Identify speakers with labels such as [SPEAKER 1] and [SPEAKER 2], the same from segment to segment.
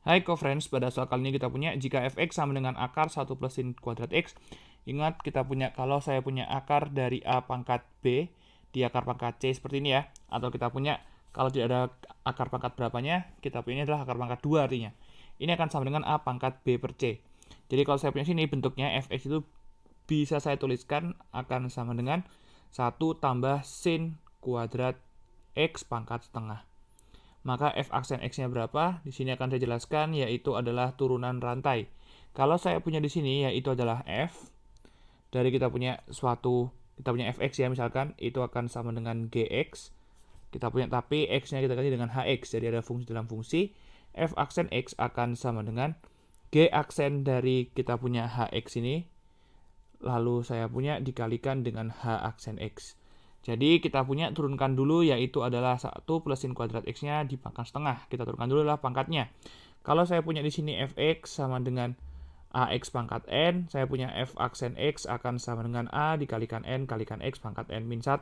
[SPEAKER 1] Hai co-friends, pada soal kali ini kita punya jika fx sama dengan akar 1 plus sin kuadrat x. Ingat kita punya, kalau saya punya akar dari a pangkat b di akar pangkat c seperti ini ya. Atau kita punya, kalau tidak ada akar pangkat berapanya, kita punya ini adalah akar pangkat 2 artinya. Ini akan sama dengan a pangkat b per c. Jadi kalau saya punya sini bentuknya fx itu bisa saya tuliskan akan sama dengan 1 tambah sin kuadrat x pangkat setengah. Maka f aksen x-nya berapa? Di sini akan saya jelaskan, yaitu adalah turunan rantai. Kalau saya punya di sini, yaitu adalah f. Dari kita punya fx ya, misalkan, itu akan sama dengan gx. Kita punya, tapi x-nya kita ganti dengan hx. Jadi ada fungsi dalam fungsi. F aksen x akan sama dengan g aksen dari kita punya hx ini. Lalu saya punya dikalikan dengan h aksen x. Jadi kita punya turunkan dulu, yaitu adalah 1 plus sin kuadrat x-nya dipangkat setengah. Kita turunkan dulu lah pangkatnya. Kalau saya punya di sini fx sama dengan ax pangkat n, saya punya f aksen x akan sama dengan a dikalikan n kalikan x pangkat n min 1.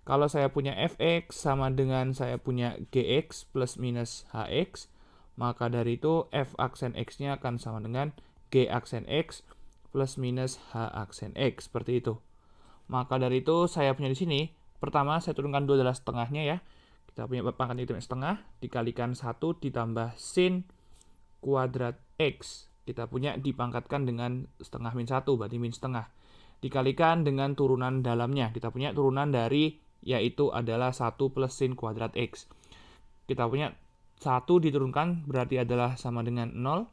[SPEAKER 1] Kalau saya punya fx sama dengan saya punya gx plus minus hx, maka dari itu f aksen x-nya akan sama dengan g aksen x plus minus h aksen x, seperti itu. Maka dari itu saya punya di sini, pertama saya turunkan dulu adalah setengahnya ya. Kita punya pangkat itu setengah dikalikan 1 ditambah sin kuadrat x. Kita punya dipangkatkan dengan setengah min 1, berarti min setengah. Dikalikan dengan turunan dalamnya. Kita punya turunan dari, yaitu adalah 1 plus sin kuadrat x. Kita punya 1 diturunkan berarti adalah sama dengan 0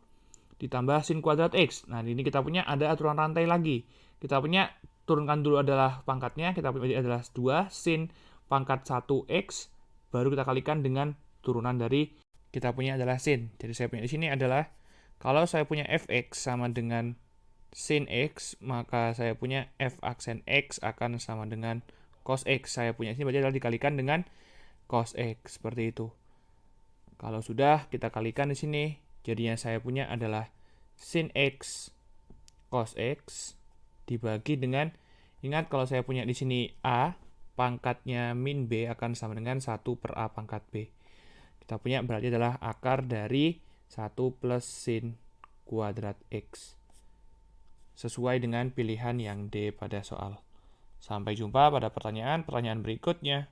[SPEAKER 1] ditambah sin kuadrat x. Nah, ini kita punya ada aturan rantai lagi. Kita punya turunkan dulu adalah pangkatnya, kita punya adalah 2 sin pangkat 1x, baru kita kalikan dengan turunan dari kita punya adalah sin. Jadi saya punya di sini adalah, kalau saya punya fx sama dengan sin x, maka saya punya f aksen x akan sama dengan cos x. Saya punya sini berarti adalah dikalikan dengan cos x, seperti itu. Kalau sudah kita kalikan di sini, jadinya saya punya adalah sin x cos x dibagi dengan, ingat kalau saya punya di sini a, pangkatnya min b akan sama dengan 1 per a pangkat b. Kita punya berarti adalah akar dari 1 plus sin kuadrat x. Sesuai dengan pilihan yang D pada soal. Sampai jumpa pada pertanyaan berikutnya.